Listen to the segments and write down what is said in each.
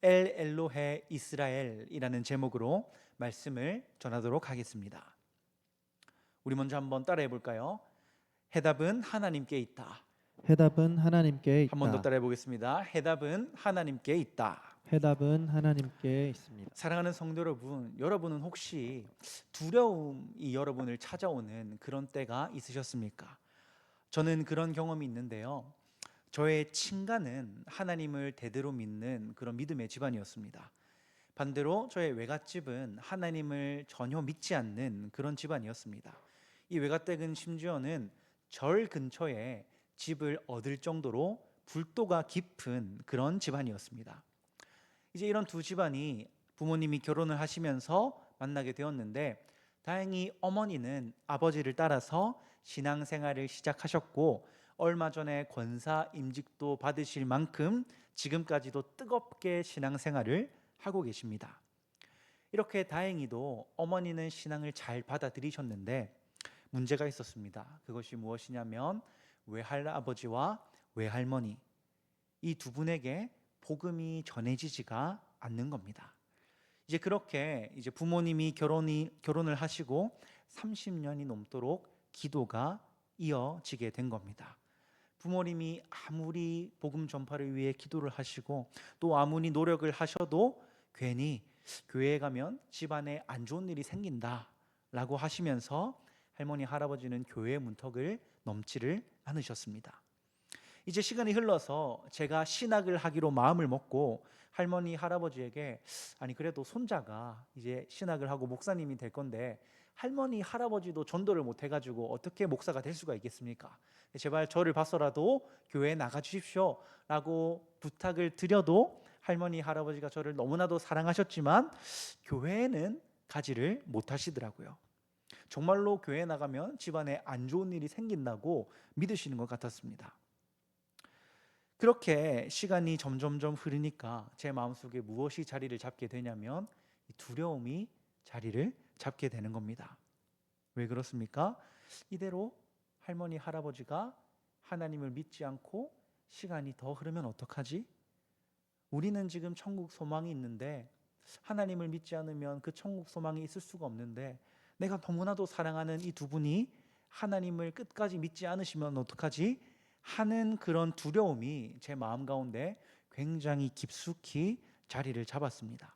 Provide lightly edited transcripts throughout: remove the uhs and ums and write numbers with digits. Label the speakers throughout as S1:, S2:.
S1: 엘 엘로헤 이스라엘이라는 제목으로 말씀을 전하도록 하겠습니다. 우리 먼저 한번 따라해 볼까요? 해답은 하나님께 있다.
S2: 해답은 하나님께
S1: 한 번 더
S2: 있다.
S1: 따라해 보겠습니다. 해답은 하나님께 있다.
S2: 해답은 하나님께 있습니다.
S1: 사랑하는 성도 여러분, 여러분은 혹시 두려움이 여러분을 찾아오는 그런 때가 있으셨습니까? 저는 그런 경험이 있는데요. 저의 친가는 하나님을 대대로 믿는 그런 믿음의 집안이었습니다. 반대로 저의 외갓집은 하나님을 전혀 믿지 않는 그런 집안이었습니다. 이 외갓댁은 심지어는 절 근처에 집을 얻을 정도로 불도가 깊은 그런 집안이었습니다. 이제 이런 두 집안이 부모님이 결혼을 하시면서 만나게 되었는데, 다행히 어머니는 아버지를 따라서 신앙생활을 시작하셨고, 얼마 전에 권사 임직도 받으실 만큼 지금까지도 뜨겁게 신앙생활을 하고 계십니다. 이렇게 다행히도 어머니는 신앙을 잘 받아들이셨는데 문제가 있었습니다. 그것이 무엇이냐면, 외할아버지와 외할머니, 이 두 분에게 복음이 전해지지가 않는 겁니다. 이제 그렇게 이제 부모님이 결혼을 하시고 30년이 넘도록 기도가 이어지게 된 겁니다. 부모님이 아무리 복음 전파를 위해 기도를 하시고 또 아무리 노력을 하셔도 괜히 교회에 가면 집안에 안 좋은 일이 생긴다라고 하시면서 할머니 할아버지는 교회의 문턱을 넘지를 않으셨습니다. 이제 시간이 흘러서 제가 신학을 하기로 마음을 먹고 할머니 할아버지에게, 아니 그래도 손자가 이제 신학을 하고 목사님이 될 건데 할머니 할아버지도 전도를 못 해가지고 어떻게 목사가 될 수가 있겠습니까? 제발 저를 봐서라도 교회에 나가 주십시오 라고 부탁을 드려도 할머니 할아버지가 저를 너무나도 사랑하셨지만 교회에는 가지를 못하시더라고요. 정말로 교회에 나가면 집안에 안 좋은 일이 생긴다고 믿으시는 것 같았습니다. 그렇게 시간이 점점점 흐르니까 제 마음속에 무엇이 자리를 잡게 되냐면 두려움이 자리를 잡게 되는 겁니다. 왜 그렇습니까? 이대로 할머니 할아버지가 하나님을 믿지 않고 시간이 더 흐르면 어떡하지? 우리는 지금 천국 소망이 있는데 하나님을 믿지 않으면 그 천국 소망이 있을 수가 없는데, 내가 너무나도 사랑하는 이 두 분이 하나님을 끝까지 믿지 않으시면 어떡하지? 하는 그런 두려움이 제 마음 가운데 굉장히 깊숙이 자리를 잡았습니다.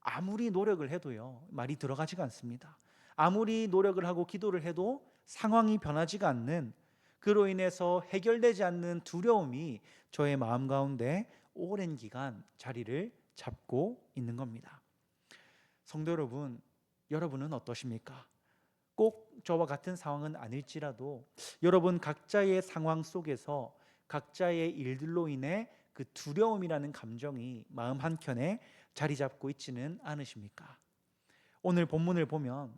S1: 아무리 노력을 해도요, 말이 들어가지가 않습니다. 아무리 노력을 하고 기도를 해도 상황이 변하지가 않는, 그로 인해서 해결되지 않는 두려움이 저의 마음 가운데 오랜 기간 자리를 잡고 있는 겁니다. 성도 여러분, 여러분은 어떠십니까? 꼭 저와 같은 상황은 아닐지라도 여러분 각자의 상황 속에서 각자의 일들로 인해 그 두려움이라는 감정이 마음 한켠에 자리 잡고 있지는 않으십니까? 오늘 본문을 보면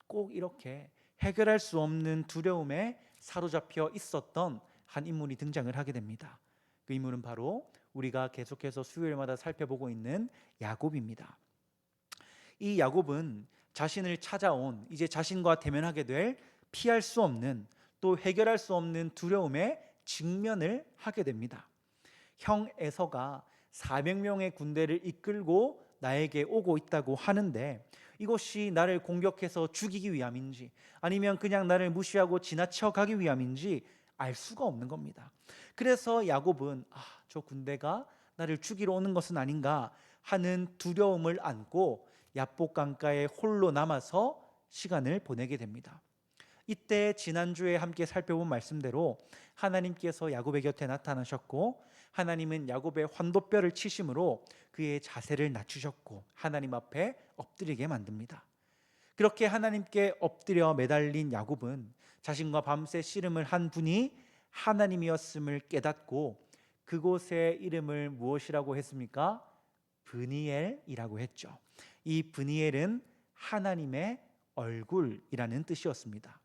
S1: 꼭 이렇게 해결할 수 없는 두려움에 사로잡혀 있었던 한 인물이 등장을 하게 됩니다. 그 인물은 바로 우리가 계속해서 수요일마다 살펴보고 있는 야곱입니다. 이 야곱은 자신을 찾아온, 이제 자신과 대면하게 될 피할 수 없는, 또 해결할 수 없는 두려움에 직면을 하게 됩니다. 형 에서가 400명의 군대를 이끌고 나에게 오고 있다고 하는데, 이것이 나를 공격해서 죽이기 위함인지 아니면 그냥 나를 무시하고 지나쳐 가기 위함인지 알 수가 없는 겁니다. 그래서 야곱은 저 군대가 나를 죽이러 오는 것은 아닌가 하는 두려움을 안고 야복 강가에 홀로 남아서 시간을 보내게 됩니다. 이때 지난주에 함께 살펴본 말씀대로 하나님께서 야곱의 곁에 나타나셨고, 하나님은 야곱의 환도뼈를 치심으로 그의 자세를 낮추셨고 하나님 앞에 엎드리게 만듭니다. 그렇게 하나님께 엎드려 매달린 야곱은 자신과 밤새 씨름을 한 분이 하나님이었음을 깨닫고 그곳의 이름을 무엇이라고 했습니까? 브니엘이라고 했죠. 이 브니엘은 하나님의 얼굴이라는 뜻이었습니다.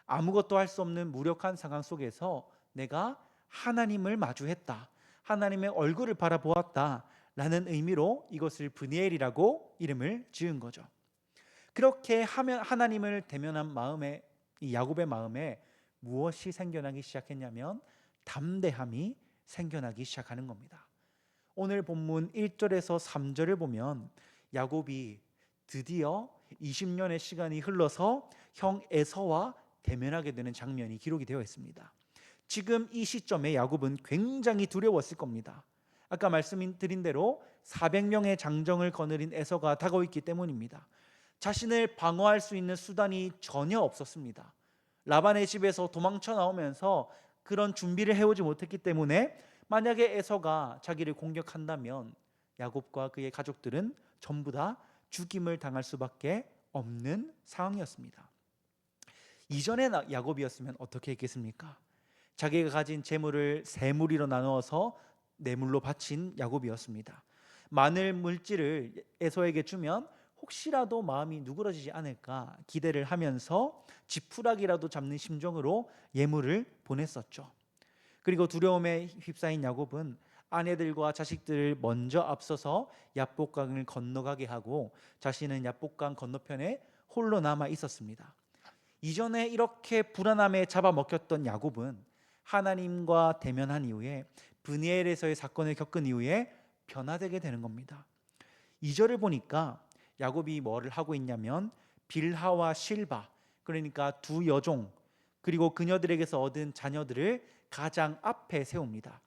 S1: 아무것도 할 수 없는 무력한 상황 속에서 내가 하나님을 마주했다, 하나님의 얼굴을 바라보았다 라는 의미로 이것을 브니엘이라고 이름을 지은 거죠. 그렇게 하면 하나님을 대면한 마음에, 이 야곱의 마음에 무엇이 생겨나기 시작했냐면 담대함이 생겨나기 시작하는 겁니다. 오늘 본문 1절에서 3절을 보면 야곱이 드디어 20년의 시간이 흘러서 형 에서와 대면하게 되는 장면이 기록이 되어 있습니다. 지금 이 시점에 야곱은 굉장히 두려웠을 겁니다. 아까 말씀드린 대로 400명의 장정을 거느린 에서가 다가오 있기 때문입니다. 자신을 방어할 수 있는 수단이 전혀 없었습니다. 라반의 집에서 도망쳐 나오면서 그런 준비를 해오지 못했기 때문에 만약에 에서가 자기를 공격한다면 야곱과 그의 가족들은 전부 다 죽임을 당할 수밖에 없는 상황이었습니다. 이전의 야곱이었으면 어떻게 했겠습니까? 자기가 가진 재물을 세 무리로 나누어서 뇌물로 바친 야곱이었습니다. 많은 물질을 에서에게 주면 혹시라도 마음이 누그러지지 않을까 기대를 하면서 지푸라기라도 잡는 심정으로 예물을 보냈었죠. 그리고 두려움에 휩싸인 야곱은 아내들과 자식들을 먼저 앞서서 야복강을 건너가게 하고 자신은 야복강 건너편에 홀로 남아 있었습니다. 이전에 이렇게 불안함에 잡아먹혔던 야곱은 하나님과 대면한 이후에 브니엘에서의 사건을 겪은 이후에 변화되게 되는 겁니다. 2절을 보니까 야곱이 뭐를 하고 있냐면 빌하와 실바, 그러니까 두 여종 그리고 그녀들에게서 얻은 자녀들을 가장 앞에 세웁니다.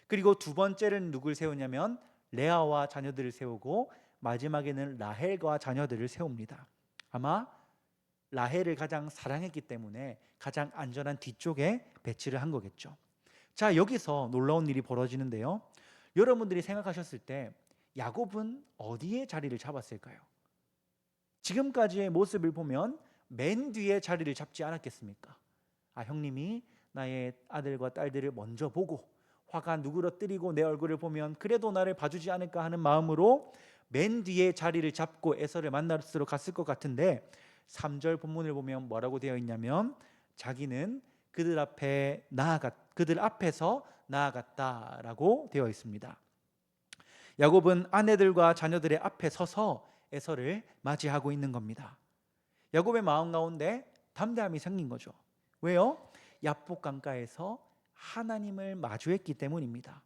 S1: 그리고 두 번째는 누굴 세우냐면 레아와 자녀들을 세우고 마지막에는 라헬과 자녀들을 세웁니다. 아마 라헬을 가장 사랑했기 때문에 가장 안전한 뒤쪽에 배치를 한 거겠죠. 자, 여기서 놀라운 일이 벌어지는데요. 여러분들이 생각하셨을 때 야곱은 어디에 자리를 잡았을까요? 지금까지의 모습을 보면 맨 뒤에 자리를 잡지 않았겠습니까? 형님이 나의 아들과 딸들을 먼저 보고 화가 누그러뜨리고 내 얼굴을 보면 그래도 나를 봐주지 않을까 하는 마음으로 맨 뒤에 자리를 잡고 에서를 만나러 갔을 것 같은데 3절 본문을 보면 뭐라고 되어 있냐면 자기는 그들 앞에서 나아갔다라고 되어 있습니다. 야곱은 아내들과 자녀들의 앞에 서서 에서를 맞이하고 있는 겁니다. 야곱의 마음 가운데 담대함이 생긴 거죠. 왜요? 야복 강가에서 하나님을 마주했기 때문입니다.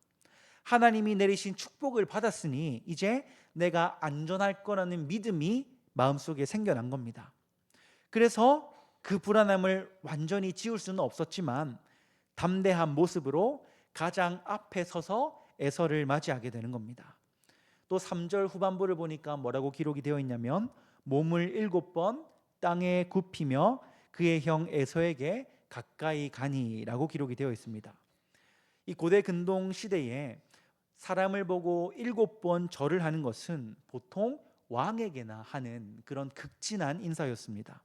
S1: 하나님이 내리신 축복을 받았으니 이제 내가 안전할 거라는 믿음이 마음속에 생겨난 겁니다. 그래서 그 불안함을 완전히 지울 수는 없었지만 담대한 모습으로 가장 앞에 서서 에서를 맞이하게 되는 겁니다. 또 3절 후반부를 보니까 뭐라고 기록이 되어 있냐면 몸을 7번 땅에 굽히며 그의 형 에서에게 가까이 가니라고 기록이 되어 있습니다. 이 고대 근동 시대에 사람을 보고 7번 절을 하는 것은 보통 왕에게나 하는 그런 극진한 인사였습니다.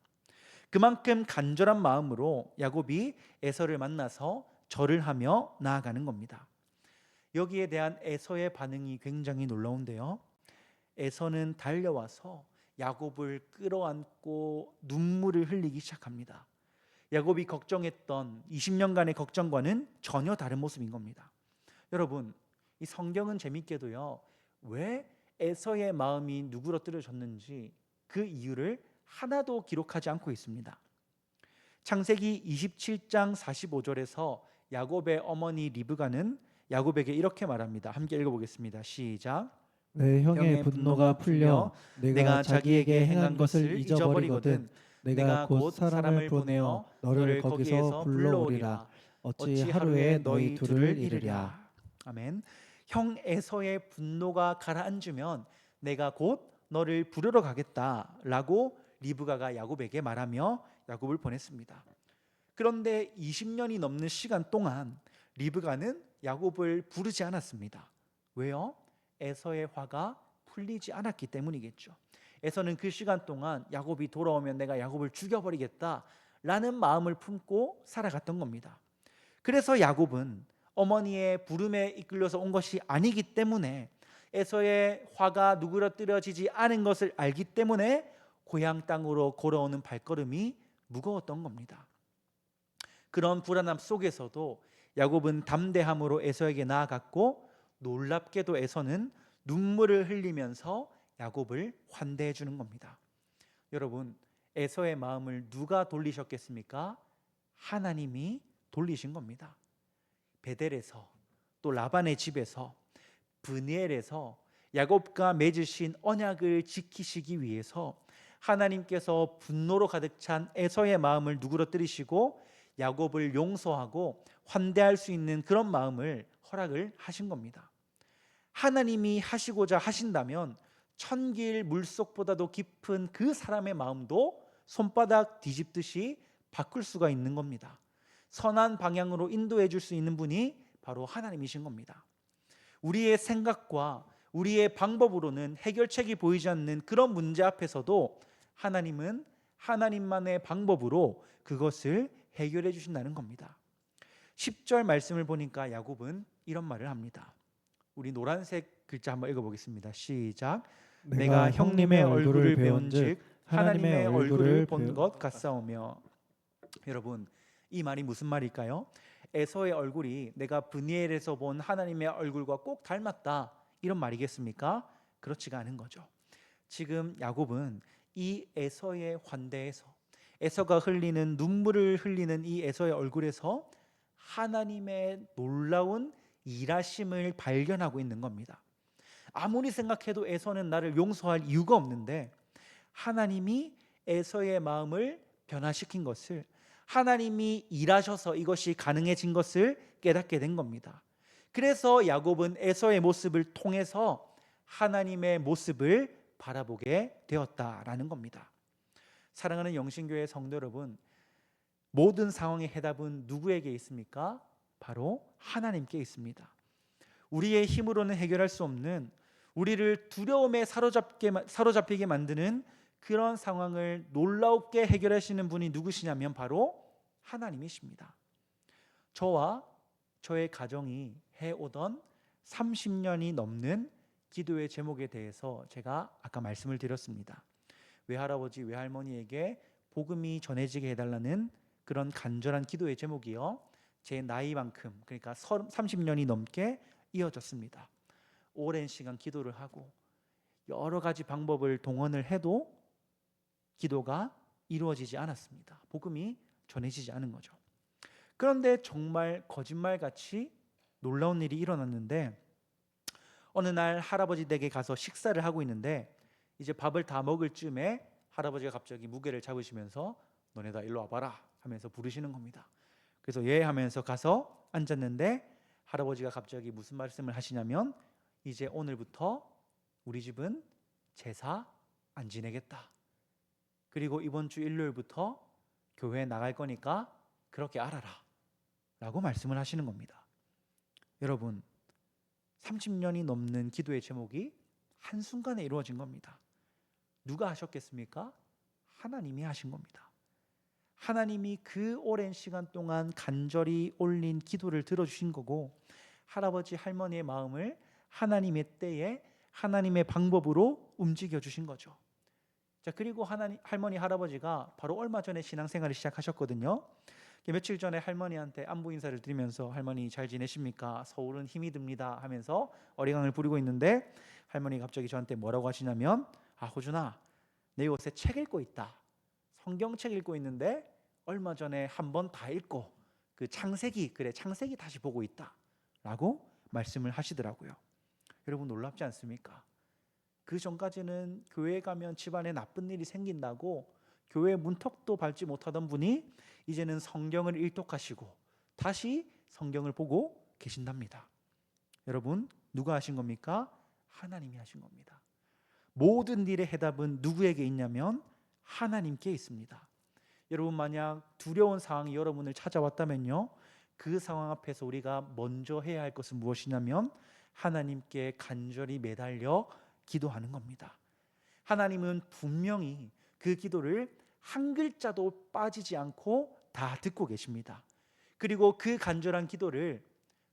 S1: 그만큼 간절한 마음으로 야곱이 에서를 만나서 절을 하며 나아가는 겁니다. 여기에 대한 에서의 반응이 굉장히 놀라운데요. 에서는 달려와서 야곱을 끌어안고 눈물을 흘리기 시작합니다. 야곱이 걱정했던 20년간의 걱정과는 전혀 다른 모습인 겁니다. 여러분, 이 성경은 재밌게도요, 왜 에서의 마음이 누그러뜨려졌는지 그 이유를 하나도 기록하지 않고 있습니다. 창세기 27장 45절에서 야곱의 어머니 리브가는 야곱에게 이렇게 말합니다. 함께 읽어보겠습니다. 시작.
S2: 왜 형의 분노가 풀려 내가 자기에게 행한 것을 잊어버리거든 내가 곧 사람을 보내어 너를 거기서 불러오리라. 어찌 하루에 너희 둘을 이르랴.
S1: 아멘. 형 에서의 분노가 가라앉으면 내가 곧 너를 부르러 가겠다라고 리브가가 야곱에게 말하며 야곱을 보냈습니다. 그런데 20년이 넘는 시간 동안 리브가는 야곱을 부르지 않았습니다. 왜요? 에서의 화가 풀리지 않았기 때문이겠죠. 에서는 그 시간 동안 야곱이 돌아오면 내가 야곱을 죽여버리겠다라는 마음을 품고 살아갔던 겁니다. 그래서 야곱은 어머니의 부름에 이끌려서 온 것이 아니기 때문에 에서의 화가 누그러뜨려지지 않은 것을 알기 때문에 고향 땅으로 걸어오는 발걸음이 무거웠던 겁니다. 그런 불안함 속에서도 야곱은 담대함으로 에서에게 나아갔고 놀랍게도 에서는 눈물을 흘리면서 야곱을 환대해 주는 겁니다. 여러분, 에서의 마음을 누가 돌리셨겠습니까? 하나님이 돌리신 겁니다. 베델에서 또 라반의 집에서 브니엘에서 야곱과 맺으신 언약을 지키시기 위해서 하나님께서 분노로 가득 찬 에서의 마음을 누그러뜨리시고 야곱을 용서하고 환대할 수 있는 그런 마음을 허락을 하신 겁니다. 하나님이 하시고자 하신다면 천길 물속보다도 깊은 그 사람의 마음도 손바닥 뒤집듯이 바꿀 수가 있는 겁니다. 선한 방향으로 인도해 줄 수 있는 분이 바로 하나님이신 겁니다. 우리의 생각과 우리의 방법으로는 해결책이 보이지 않는 그런 문제 앞에서도 하나님은 하나님만의 방법으로 그것을 해결해 주신다는 겁니다. 10절 말씀을 보니까 야곱은 이런 말을 합니다. 우리 노란색 글자 한번 읽어보겠습니다. 시작. 내가 형님의 얼굴을 배운즉 하나님의 얼굴을 본 것 같사오며. 여러분, 이 말이 무슨 말일까요? 에서의 얼굴이 내가 브니엘에서 본 하나님의 얼굴과 꼭 닮았다, 이런 말이겠습니까? 그렇지가 않은 거죠. 지금 야곱은 이 에서의 환대에서, 에서가 흘리는 눈물을 흘리는 이 에서의 얼굴에서 하나님의 놀라운 일하심을 발견하고 있는 겁니다. 아무리 생각해도 에서는 나를 용서할 이유가 없는데 하나님이 에서의 마음을 변화시킨 것을, 하나님이 일하셔서 이것이 가능해진 것을 깨닫게 된 겁니다. 그래서 야곱은 에서의 모습을 통해서 하나님의 모습을 바라보게 되었다라는 겁니다. 사랑하는 영신교회 성도 여러분, 모든 상황의 해답은 누구에게 있습니까? 바로 하나님께 있습니다. 우리의 힘으로는 해결할 수 없는, 우리를 두려움에 사로잡히게 만드는 그런 상황을 놀랍게 해결하시는 분이 누구시냐면 바로 하나님이십니다. 저와 저의 가정이 해오던 30년이 넘는 기도의 제목에 대해서 제가 아까 말씀을 드렸습니다. 외할아버지 외할머니에게 복음이 전해지게 해달라는 그런 간절한 기도의 제목이요, 제 나이만큼, 그러니까 30년이 넘게 이어졌습니다. 오랜 시간 기도를 하고 여러 가지 방법을 동원을 해도 기도가 이루어지지 않았습니다. 복음이 전해지지 않은 거죠. 그런데 정말 거짓말같이 놀라운 일이 일어났는데, 어느 날 할아버지 댁에 가서 식사를 하고 있는데 이제 밥을 다 먹을 쯤에 할아버지가 갑자기 무게를 잡으시면서 너네 다 일로 와봐라 하면서 부르시는 겁니다. 그래서 예 하면서 가서 앉았는데 할아버지가 갑자기 무슨 말씀을 하시냐면, 이제 오늘부터 우리 집은 제사 안 지내겠다. 그리고 이번 주 일요일부터 교회에 나갈 거니까 그렇게 알아라 라고 말씀을 하시는 겁니다. 여러분, 30년이 넘는 기도의 제목이 한순간에 이루어진 겁니다. 누가 하셨겠습니까? 하나님이 하신 겁니다. 하나님이 그 오랜 시간 동안 간절히 올린 기도를 들어주신 거고, 할아버지 할머니의 마음을 하나님의 때에 하나님의 방법으로 움직여 주신 거죠. 자, 그리고 할머니 할아버지가 바로 얼마 전에 신앙생활을 시작하셨거든요. 며칠 전에 할머니한테 안부 인사를 드리면서 할머니 잘 지내십니까? 서울은 힘이 듭니다 하면서 어리광을 부리고 있는데 할머니가 갑자기 저한테 뭐라고 하시냐면, 호준아, 내 요새 책 읽고 있다. 성경책 읽고 있는데 얼마 전에 한번 다 읽고 그 창세기 다시 보고 있다 라고 말씀을 하시더라고요. 여러분, 놀랍지 않습니까? 그 전까지는 교회에 가면 집안에 나쁜 일이 생긴다고 교회 문턱도 밟지 못하던 분이 이제는 성경을 일독하시고 다시 성경을 보고 계신답니다. 여러분, 누가 하신 겁니까? 하나님이 하신 겁니다. 모든 일의 해답은 누구에게 있냐면 하나님께 있습니다. 여러분, 만약 두려운 상황이 여러분을 찾아왔다면요, 그 상황 앞에서 우리가 먼저 해야 할 것은 무엇이냐면 하나님께 간절히 매달려 기도하는 겁니다. 하나님은 분명히 그 기도를 한 글자도 빠지지 않고 다 듣고 계십니다. 그리고 그 간절한 기도를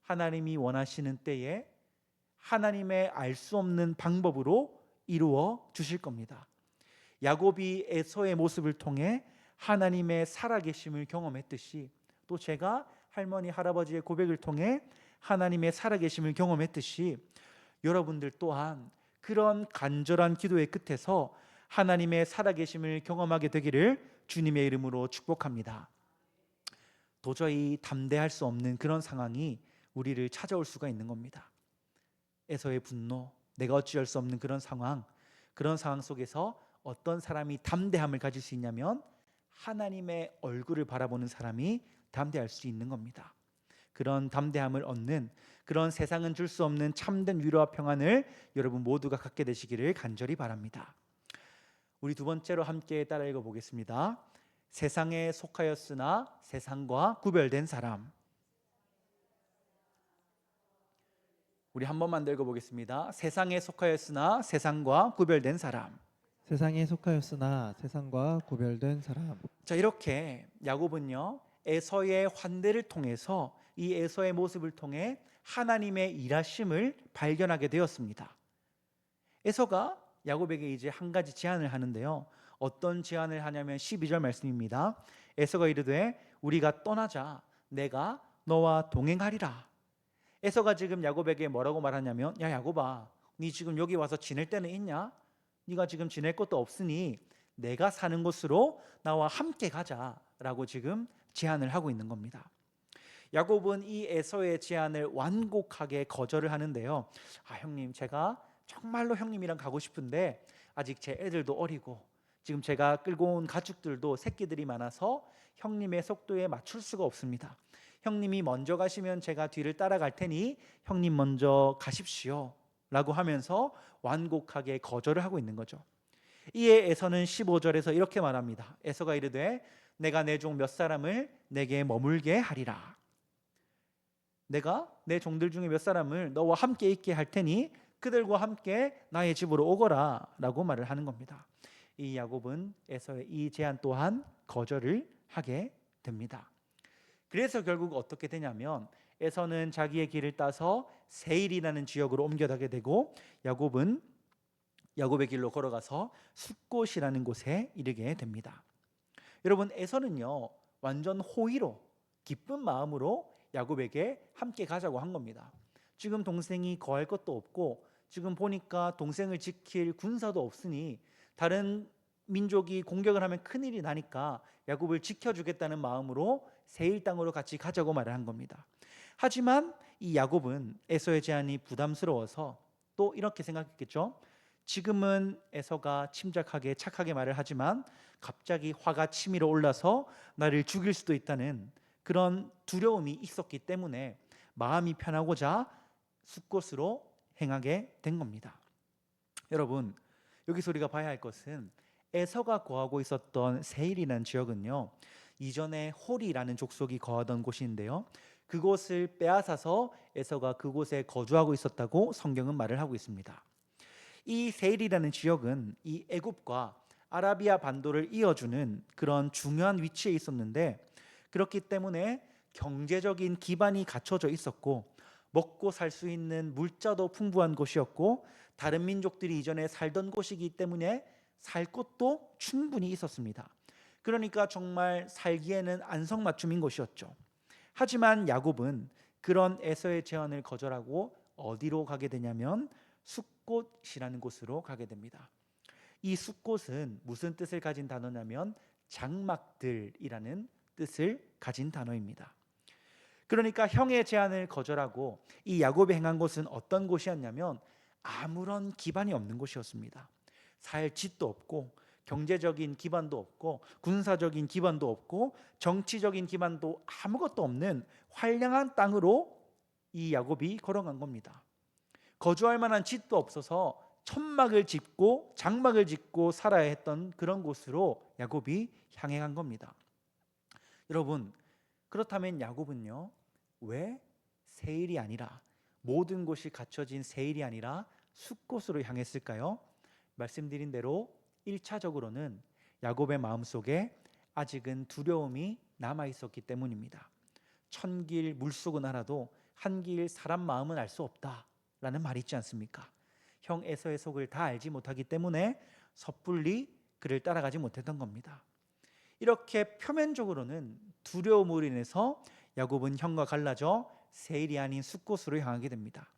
S1: 하나님이 원하시는 때에 하나님의 알 수 없는 방법으로 이루어 주실 겁니다. 야곱이 에서의 모습을 통해 하나님의 살아계심을 경험했듯이, 또 제가 할머니 할아버지의 고백을 통해 하나님의 살아계심을 경험했듯이 여러분들 또한 그런 간절한 기도의 끝에서 하나님의 살아계심을 경험하게 되기를 주님의 이름으로 축복합니다. 도저히 담대할 수 없는 그런 상황이 우리를 찾아올 수가 있는 겁니다. 에서의 분노, 내가 어찌할 수 없는 그런 상황 속에서 어떤 사람이 담대함을 가질 수 있냐면 하나님의 얼굴을 바라보는 사람이 담대할 수 있는 겁니다. 그런 담대함을 얻는, 그런 세상은 줄 수 없는 참된 위로와 평안을 여러분 모두가 갖게 되시기를 간절히 바랍니다. 우리 두 번째로 함께 따라 읽어보겠습니다. 세상에 속하였으나 세상과 구별된 사람. 우리 한 번만 더 읽어보겠습니다. 세상에 속하였으나 세상과 구별된 사람.
S2: 세상에 속하였으나 세상과 구별된 사람.
S1: 자, 이렇게 야곱은요, 에서의 환대를 통해서 이 에서의 모습을 통해 하나님의 일하심을 발견하게 되었습니다. 에서가 야곱에게 이제 한 가지 제안을 하는데요. 어떤 제안을 하냐면 12절 말씀입니다. 에서가 이르되 우리가 떠나자, 내가 너와 동행하리라. 에서가 지금 야곱에게 뭐라고 말하냐면, 야 야곱아, 네 지금 여기 와서 지낼 데는 있냐? 네가 지금 지낼 것도 없으니 내가 사는 곳으로 나와 함께 가자라고 지금 제안을 하고 있는 겁니다. 야곱은 이 에서의 제안을 완곡하게 거절을 하는데요. 형님, 제가 정말로 형님이랑 가고 싶은데 아직 제 애들도 어리고 지금 제가 끌고 온 가축들도 새끼들이 많아서 형님의 속도에 맞출 수가 없습니다. 형님이 먼저 가시면 제가 뒤를 따라갈 테니 형님 먼저 가십시오 라고 하면서 완곡하게 거절을 하고 있는 거죠. 이에 에서는 15절에서 이렇게 말합니다. 에서가 이르되 내가 내 종 몇 사람을 내게 머물게 하리라. 내가 내 종들 중에 몇 사람을 너와 함께 있게 할 테니 그들과 함께 나의 집으로 오거라 라고 말을 하는 겁니다. 이 야곱은 에서의 이 제안 또한 거절을 하게 됩니다. 그래서 결국 어떻게 되냐면 에서는 자기의 길을 따서 세일이라는 지역으로 옮겨가게 되고 야곱은 야곱의 길로 걸어가서 숫곳이라는 곳에 이르게 됩니다. 여러분, 에서는요 완전 호의로 기쁜 마음으로 야곱에게 함께 가자고 한 겁니다. 지금 동생이 거할 것도 없고 지금 보니까 동생을 지킬 군사도 없으니 다른 민족이 공격을 하면 큰일이 나니까 야곱을 지켜주겠다는 마음으로 세일 땅으로 같이 가자고 말을 한 겁니다. 하지만 이 야곱은 에서의 제안이 부담스러워서 또 이렇게 생각했겠죠. 지금은 에서가 침착하게 착하게 말을 하지만 갑자기 화가 치밀어 올라서 나를 죽일 수도 있다는 그런 두려움이 있었기 때문에 마음이 편하고자 숫곳으로 행하게 된 겁니다. 여러분, 여기서 우리가 봐야 할 것은 에서가 거하고 있었던 세일이라는 지역은요 이전에 홀이라는 족속이 거하던 곳인데요, 그곳을 빼앗아서 에서가 그곳에 거주하고 있었다고 성경은 말을 하고 있습니다. 이 세일이라는 지역은 이 애굽과 아라비아 반도를 이어주는 그런 중요한 위치에 있었는데, 그렇기 때문에 경제적인 기반이 갖춰져 있었고 먹고 살 수 있는 물자도 풍부한 곳이었고 다른 민족들이 이전에 살던 곳이기 때문에 살 곳도 충분히 있었습니다. 그러니까 정말 살기에는 안성맞춤인 곳이었죠. 하지만 야곱은 그런 에서의 제안을 거절하고 어디로 가게 되냐면 숫곳이라는 곳으로 가게 됩니다. 이 숫곳은 무슨 뜻을 가진 단어냐면 장막들이라는 뜻을 가진 단어입니다. 그러니까 형의 제안을 거절하고 이 야곱이 행한 곳은 어떤 곳이었냐면 아무런 기반이 없는 곳이었습니다. 살 집도 없고 경제적인 기반도 없고 군사적인 기반도 없고 정치적인 기반도 아무것도 없는 황량한 땅으로 이 야곱이 걸어간 겁니다. 거주할 만한 집도 없어서 천막을 짓고 장막을 짓고 살아야 했던 그런 곳으로 야곱이 향해 간 겁니다. 여러분, 그렇다면 야곱은요 왜 세일이 아니라 모든 곳이 갖춰진 세일이 아니라 숫곳으로 향했을까요? 말씀드린 대로 1차적으로는 야곱의 마음속에 아직은 두려움이 남아 있었기 때문입니다. 천길 물속은 알아도 한길 사람 마음은 알 수 없다라는 말이 있지 않습니까? 형 에서의 속을 다 알지 못하기 때문에 섣불리 그를 따라가지 못했던 겁니다. 이렇게 표면적으로는 두려움으로 인해서 야곱은 형과 갈라져 세일이 아닌 숫곳으로 향하게 됩니다.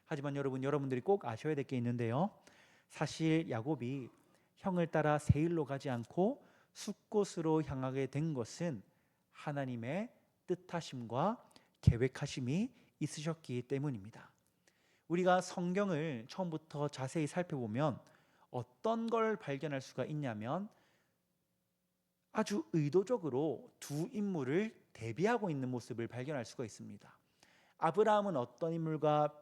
S1: 하지만 여러분들이 꼭 아셔야 될 게 있는데요, 사실 야곱이 형을 따라 세일로 가지 않고 숫곳으로 향하게 된 것은 하나님의 뜻하심과 계획하심이 있으셨기 때문입니다. 우리가 성경을 처음부터 자세히 살펴보면 어떤 걸 발견할 수가 있냐면 아주 의도적으로 두 인물을 대비하고 있는 모습을 발견할 수가 있습니다. 아브라함은 어떤 인물과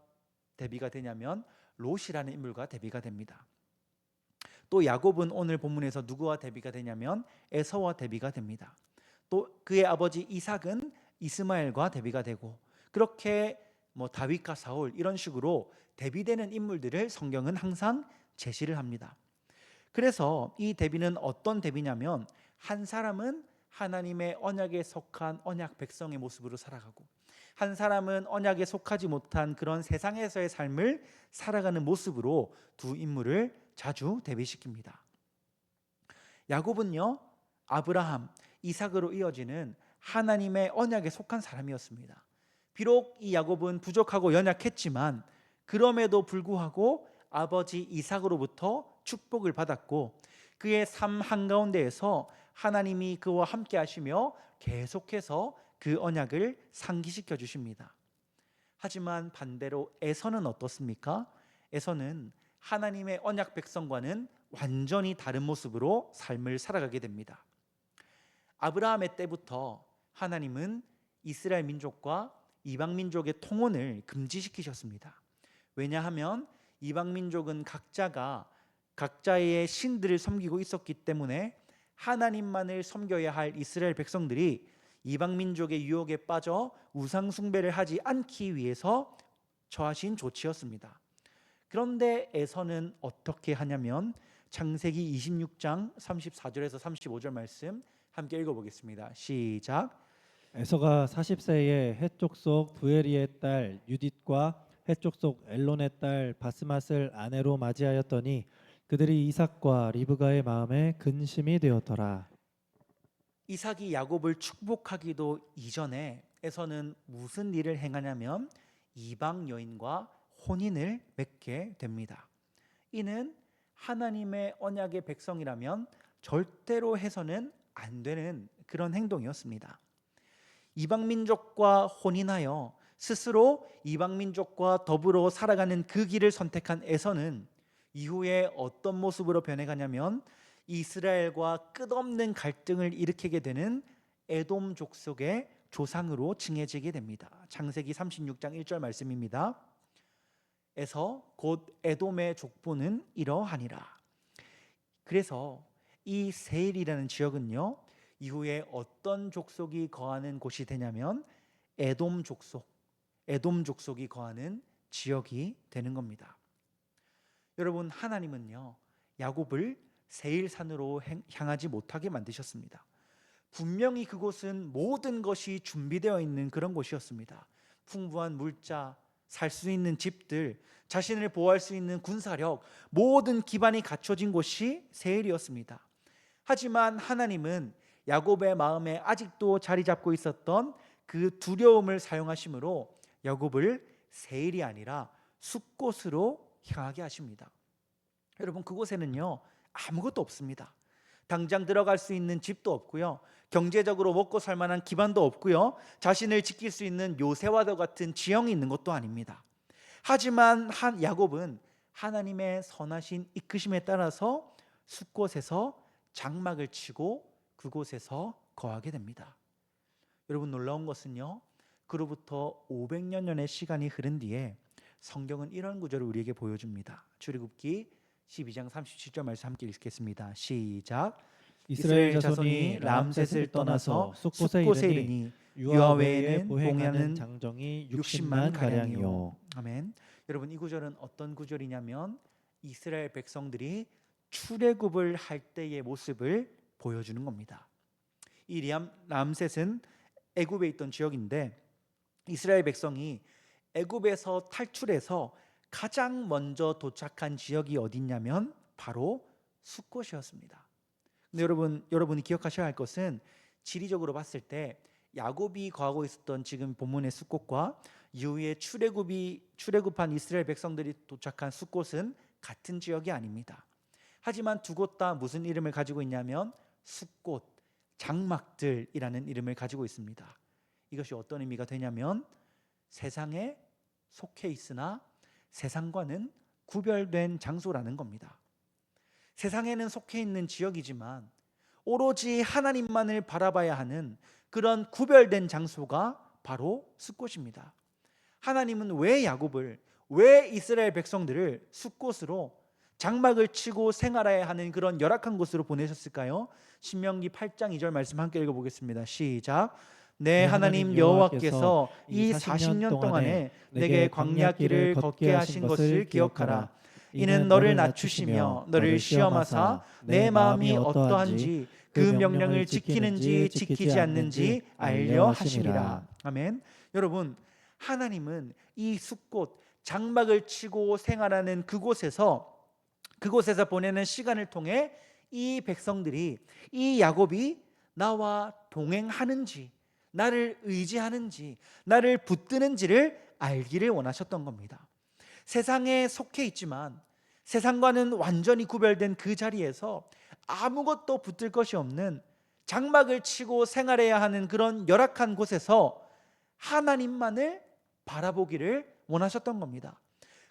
S1: 대비가 되냐면 롯이라는 인물과 대비가 됩니다. 또 야곱은 오늘 본문에서 누구와 대비가 되냐면 에서와 대비가 됩니다. 또 그의 아버지 이삭은 이스마엘과 대비가 되고, 그렇게 다윗과 사울 이런 식으로 대비되는 인물들을 성경은 항상 제시를 합니다. 그래서 이 대비는 어떤 대비냐면 한 사람은 하나님의 언약에 속한 언약 백성의 모습으로 살아가고, 한 사람은 언약에 속하지 못한 그런 세상에서의 삶을 살아가는 모습으로 두 인물을 자주 대비시킵니다. 야곱은요, 아브라함, 이삭으로 이어지는 하나님의 언약에 속한 사람이었습니다. 비록 이 야곱은 부족하고 연약했지만 그럼에도 불구하고 아버지 이삭으로부터 축복을 받았고, 그의 삶 한가운데에서 하나님이 그와 함께 하시며 계속해서 그 언약을 상기시켜 주십니다. 하지만 반대로 에서는 어떻습니까? 에서는 하나님의 언약 백성과는 완전히 다른 모습으로 삶을 살아가게 됩니다. 아브라함의 때부터 하나님은 이스라엘 민족과 이방 민족의 통혼을 금지시키셨습니다. 왜냐하면 이방 민족은 각자가 각자의 신들을 섬기고 있었기 때문에 하나님만을 섬겨야 할 이스라엘 백성들이 이방 민족의 유혹에 빠져 우상 숭배를 하지 않기 위해서 처하신 조치였습니다. 그런데 에서는 어떻게 하냐면 창세기 26장 34절에서 35절 말씀 함께 읽어보겠습니다. 시작.
S2: 에서가 40세에 헷 족 부에리의 딸 유딧과 헷 족 엘론의 딸 바스맛을 아내로 맞이하였더니 그들이 이삭과 리브가의 마음에 근심이 되었더라.
S1: 이삭이 야곱을 축복하기도 이전에 에서는 무슨 일을 행하냐면 이방 여인과 혼인을 맺게 됩니다. 이는 하나님의 언약의 백성이라면 절대로 해서는 안 되는 그런 행동이었습니다. 이방 민족과 혼인하여 스스로 이방 민족과 더불어 살아가는 그 길을 선택한 에서는 이후에 어떤 모습으로 변해가냐면 이스라엘과 끝없는 갈등을 일으키게 되는 에돔 족속의 조상으로 칭해지게 됩니다. 창세기 36장 1절 말씀입니다. 에서 곧 에돔의 족보는 이러하니라. 그래서 이 세일이라는 지역은요, 이후에 어떤 족속이 거하는 곳이 되냐면 에돔 족속이 거하는 지역이 되는 겁니다. 여러분, 하나님은요, 야곱을 세일산으로 향하지 못하게 만드셨습니다. 분명히 그곳은 모든 것이 준비되어 있는 그런 곳이었습니다. 풍부한 물자, 살 수 있는 집들, 자신을 보호할 수 있는 군사력, 모든 기반이 갖춰진 곳이 세일이었습니다. 하지만 하나님은 야곱의 마음에 아직도 자리 잡고 있었던 그 두려움을 사용하심으로 야곱을 세일이 아니라 숫곳으로 향하게 하십니다. 여러분, 그곳에는요 아무것도 없습니다. 당장 들어갈 수 있는 집도 없고요, 경제적으로 먹고 살 만한 기반도 없고요, 자신을 지킬 수 있는 요새와도 같은 지형이 있는 것도 아닙니다. 하지만 야곱은 하나님의 선하신 이끄심에 따라서 숫곳에서 장막을 치고 그곳에서 거하게 됩니다. 여러분, 놀라운 것은요, 그로부터 500년의 시간이 흐른 뒤에 성경은 이런 구절을 우리에게 보여줍니다. 출애굽기 12장 37절 말씀 함께 읽겠습니다. 시작.
S2: 이스라엘 자손이 람셋을 떠나서 숫곳에 이르니 유아 외에는 봉행하는 장정이 60만 가량이요.
S1: 아멘. 여러분, 이 구절은 어떤 구절이냐면 이스라엘 백성들이 출애굽을 할 때의 모습을 보여주는 겁니다. 이 람셋은 애굽에 있던 지역인데 이스라엘 백성이 애굽에서 탈출해서 가장 먼저 도착한 지역이 어디냐면 바로 숫곳이었습니다. 근데 여러분이 기억하셔야 할 것은 지리적으로 봤을 때 야곱이 거하고 있었던 지금 본문의 숫곳과 이후에 출애굽한 이스라엘 백성들이 도착한 숫곳은 같은 지역이 아닙니다. 하지만 두 곳 다 무슨 이름을 가지고 있냐면 숫곳, 장막들이라는 이름을 가지고 있습니다. 이것이 어떤 의미가 되냐면 세상에 속해 있으나 세상과는 구별된 장소라는 겁니다. 세상에는 속해 있는 지역이지만 오로지 하나님만을 바라봐야 하는 그런 구별된 장소가 바로 숫곳입니다. 하나님은 왜 이스라엘 백성들을 숫곳으로 장막을 치고 생활해야 하는 그런 열악한 곳으로 보내셨을까요? 신명기 8장 2절 말씀 함께 읽어보겠습니다. 시작. 내 하나님 여호와께서 이 40년 동안에 내게 광야 길을 걷게 하신 것을 기억하라. 이는 너를 낮추시며 너를 시험하사 내 마음이 어떠한지 그 명령을 지키는지 지키지 않는지 알려 하심이라. 아멘. 여러분, 하나님은 이 숫곳 장막을 치고 생활하는 그곳에서 보내는 시간을 통해 이 백성들이, 이 야곱이 나와 동행하는지, 나를 의지하는지, 나를 붙드는지를 알기를 원하셨던 겁니다. 세상에 속해 있지만 세상과는 완전히 구별된 그 자리에서 아무것도 붙들 것이 없는 장막을 치고 생활해야 하는 그런 열악한 곳에서 하나님만을 바라보기를 원하셨던 겁니다.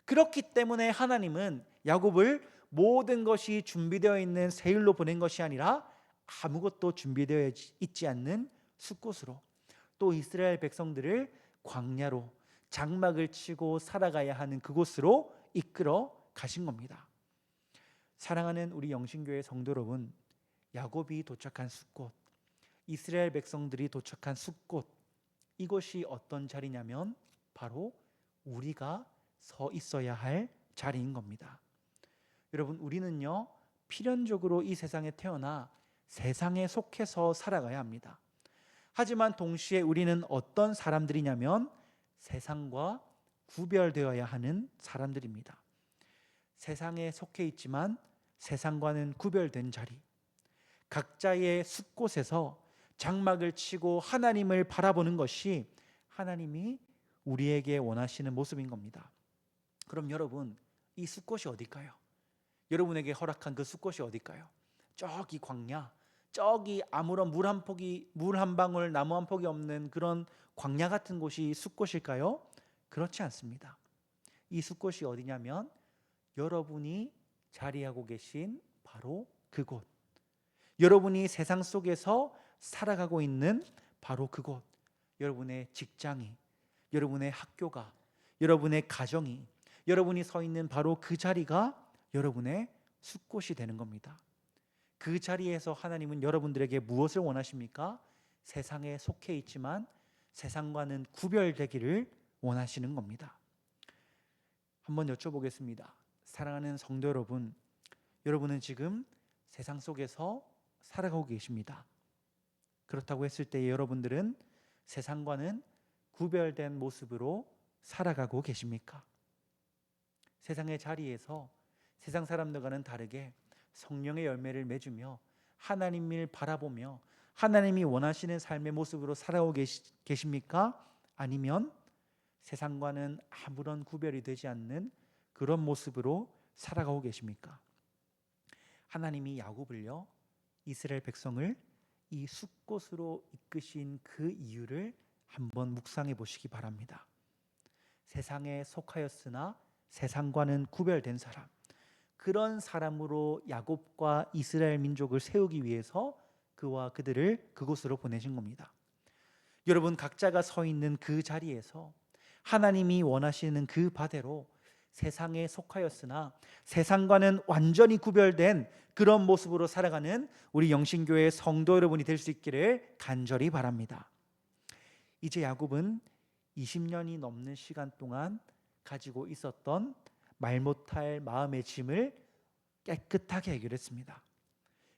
S1: 그렇기 때문에 하나님은 야곱을 모든 것이 준비되어 있는 세일로 보낸 것이 아니라 아무것도 준비되어 있지 않는 숫곳으로, 또 이스라엘 백성들을 광야로 장막을 치고 살아가야 하는 그곳으로 이끌어 가신 겁니다. 사랑하는 우리 영신교회 성도 여러분, 야곱이 도착한 숫곳, 이스라엘 백성들이 도착한 숫곳, 이곳이 어떤 자리냐면 바로 우리가 서 있어야 할 자리인 겁니다. 여러분, 우리는요 필연적으로 이 세상에 태어나 세상에 속해서 살아가야 합니다. 하지만 동시에 우리는 어떤 사람들이냐면 세상과 구별되어야 하는 사람들입니다. 세상에 속해 있지만 세상과는 구별된 자리, 각자의 숫곳에서 장막을 치고 하나님을 바라보는 것이 하나님이 우리에게 원하시는 모습인 겁니다. 그럼 여러분, 이 숫곳이 어딜까요? 여러분에게 허락한 그 숫곳이 어딜까요? 저기 광야, 저기 아무런 물 한 방울, 나무 한 폭이 없는 그런 광야 같은 곳이 숫곳일까요? 그렇지 않습니다. 이 숫곳이 어디냐면 여러분이 자리하고 계신 바로 그곳, 여러분이 세상 속에서 살아가고 있는 바로 그곳, 여러분의 직장이, 여러분의 학교가, 여러분의 가정이, 여러분이 서 있는 바로 그 자리가 여러분의 숫곳이 되는 겁니다. 그 자리에서 하나님은 여러분들에게 무엇을 원하십니까? 세상에 속해 있지만 세상과는 구별되기를 원하시는 겁니다. 한번 여쭤보겠습니다. 사랑하는 성도 여러분, 여러분은 지금 세상 속에서 살아가고 계십니다. 그렇다고 했을 때 여러분들은 세상과는 구별된 모습으로 살아가고 계십니까? 세상의 자리에서 세상 사람들과는 다르게 성령의 열매를 맺으며 하나님을 바라보며 하나님이 원하시는 삶의 모습으로 살아오고 계십니까? 아니면 세상과는 아무런 구별이 되지 않는 그런 모습으로 살아가고 계십니까? 하나님이 야곱을요, 이스라엘 백성을 이 숫곳으로 이끄신 그 이유를 한번 묵상해 보시기 바랍니다. 세상에 속하였으나 세상과는 구별된 사람, 그런 사람으로 야곱과 이스라엘 민족을 세우기 위해서 그와 그들을 그곳으로 보내신 겁니다. 여러분, 각자가 서 있는 그 자리에서 하나님이 원하시는 그 바대로 세상에 속하였으나 세상과는 완전히 구별된 그런 모습으로 살아가는 우리 영신교회 성도 여러분이 될 수 있기를 간절히 바랍니다. 이제 야곱은 20년이 넘는 시간 동안 가지고 있었던 말 못할 마음의 짐을 깨끗하게 해결했습니다.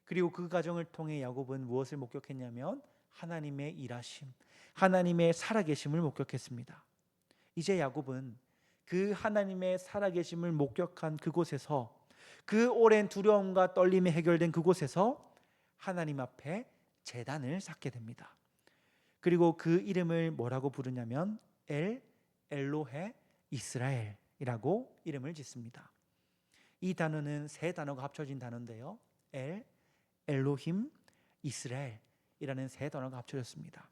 S1: 그리고 그 과정을 통해 야곱은 무엇을 목격했냐면 하나님의 일하심, 하나님의 살아계심을 목격했습니다. 이제 야곱은 그 하나님의 살아계심을 목격한 그곳에서, 그 오랜 두려움과 떨림이 해결된 그곳에서 하나님 앞에 제단을 쌓게 됩니다. 그리고 그 이름을 뭐라고 부르냐면 엘로헤 이스라엘이라고 이름을 짓습니다. 이 단어는 세 단어가 합쳐진 단어인데요, 엘로힘 이스라엘이라는 세 단어가 합쳐졌습니다.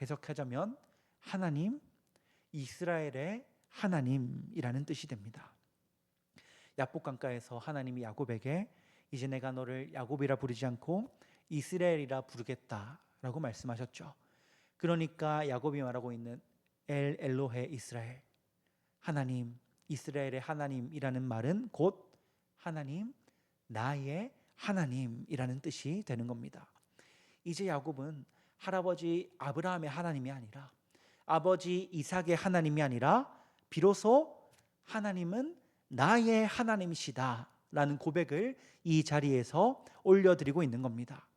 S1: 해석하자면 하나님, 이스라엘의 하나님이라는 뜻이 됩니다. 야복 강가에서 하나님이 야곱에게 이제 내가 너를 야곱이라 부르지 않고 이스라엘이라 부르겠다라고 말씀하셨죠. 그러니까 야곱이 말하고 있는 엘 엘로헤 이스라엘, 하나님, 이스라엘의 하나님이라는 말은 곧 하나님, 나의 하나님이라는 뜻이 되는 겁니다. 이제 야곱은 할아버지 아브라함의 하나님이 아니라, 아버지 이삭의 하나님이 아니라 비로소 하나님은 나의 하나님이시다 라는 고백을 이 자리에서 올려드리고 있는 겁니다.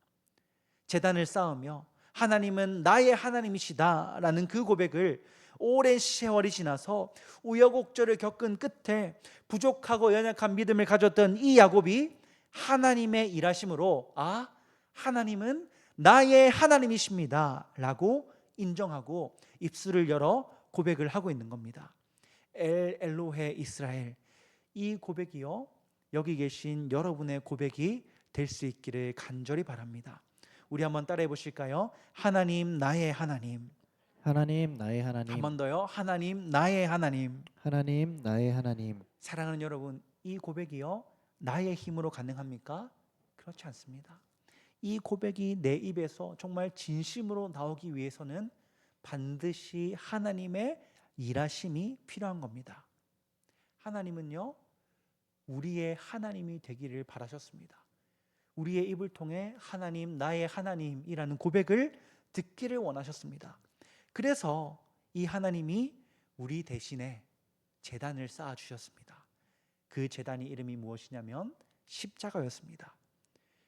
S1: 제단을 쌓으며 하나님은 나의 하나님이시다 라는 그 고백을 오랜 세월이 지나서 우여곡절을 겪은 끝에 부족하고 연약한 믿음을 가졌던 이 야곱이 하나님의 일하심으로 하나님은 나의 하나님이십니다 라고 인정하고 입술을 열어 고백을 하고 있는 겁니다. 엘 엘로헤 이스라엘, 이 고백이요 여기 계신 여러분의 고백이 될 수 있기를 간절히 바랍니다. 우리 한번 따라해 보실까요? 하나님 나의 하나님.
S2: 하나님 나의 하나님.
S1: 한 번 더요. 하나님 나의 하나님.
S2: 하나님 나의 하나님.
S1: 사랑하는 여러분, 이 고백이요 나의 힘으로 가능합니까? 그렇지 않습니다. 이 고백이 내 입에서 정말 진심으로 나오기 위해서는 반드시 하나님의 일하심이 필요한 겁니다. 하나님은요 우리의 하나님이 되기를 바라셨습니다. 우리의 입을 통해 하나님 나의 하나님이라는 고백을 듣기를 원하셨습니다. 그래서 이 하나님이 우리 대신에 제단을 쌓아 주셨습니다. 그 제단의 이름이 무엇이냐면 십자가였습니다.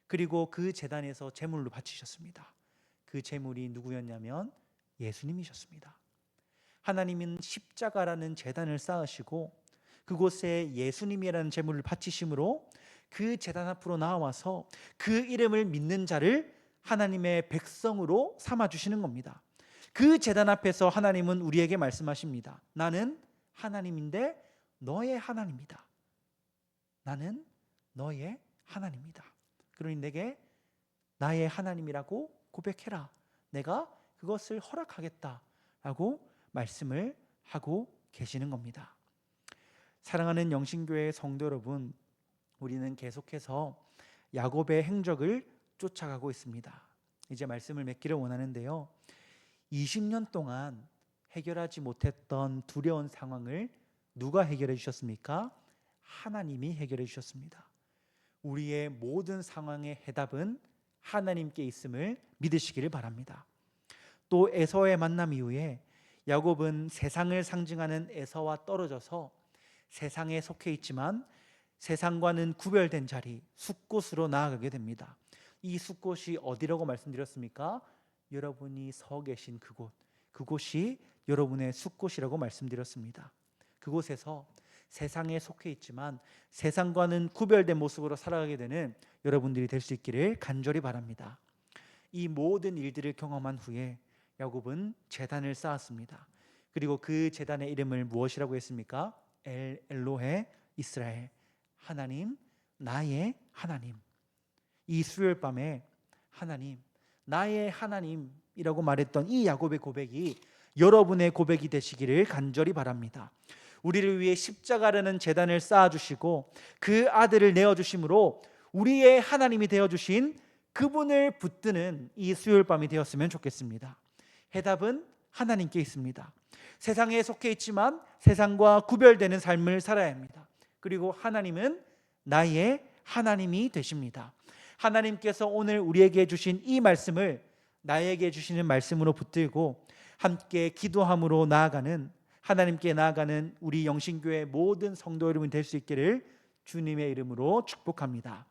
S1: 그리고 그 제단에서 제물로 바치셨습니다. 그 제물이 누구였냐면 예수님이셨습니다. 하나님은 십자가라는 제단을 쌓으시고 그곳에 예수님이라는 제물을 바치심으로 그 제단 앞으로 나와서 그 이름을 믿는 자를 하나님의 백성으로 삼아 주시는 겁니다. 그 제단 앞에서 하나님은 우리에게 말씀하십니다. 나는 하나님인데 너의 하나님이다. 나는 너의 하나님이다. 그러니 내게 나의 하나님이라고 고백해라. 내가 그것을 허락하겠다라고 말씀을 하고 계시는 겁니다. 사랑하는 영신교회 성도 여러분, 우리는 계속해서 야곱의 행적을 쫓아가고 있습니다. 이제 말씀을 맺기를 원하는데요, 20년 동안 해결하지 못했던 두려운 상황을 누가 해결해 주셨습니까? 하나님이 해결해 주셨습니다. 우리의 모든 상황의 해답은 하나님께 있음을 믿으시기를 바랍니다. 또 에서의 만남 이후에 야곱은 세상을 상징하는 에서와 떨어져서 세상에 속해 있지만 세상과는 구별된 자리, 숫곳으로 나아가게 됩니다. 이 숫곳이 어디라고 말씀드렸습니까? 여러분이 서 계신 그곳이 여러분의 숫곳이라고 말씀드렸습니다. 그곳에서 세상에 속해 있지만 세상과는 구별된 모습으로 살아가게 되는 여러분들이 될 수 있기를 간절히 바랍니다. 이 모든 일들을 경험한 후에 야곱은 제단을 쌓았습니다. 그리고 그 제단의 이름을 무엇이라고 했습니까? 엘 엘로헤 이스라엘, 하나님 나의 하나님. 이 수요일 밤에 하나님 나의 하나님이라고 말했던 이 야곱의 고백이 여러분의 고백이 되시기를 간절히 바랍니다. 우리를 위해 십자가라는 제단을 쌓아주시고 그 아들을 내어주심으로 우리의 하나님이 되어주신 그분을 붙드는 이 수요일 밤이 되었으면 좋겠습니다. 해답은 하나님께 있습니다. 세상에 속해 있지만 세상과 구별되는 삶을 살아야 합니다. 그리고 하나님은 나의 하나님이 되십니다. 하나님께서 오늘 우리에게 주신 이 말씀을 나에게 주시는 말씀으로 붙들고 함께 기도함으로 나아가는, 하나님께 나아가는 우리 영신교회 모든 성도 여러분 될 수 있기를 주님의 이름으로 축복합니다.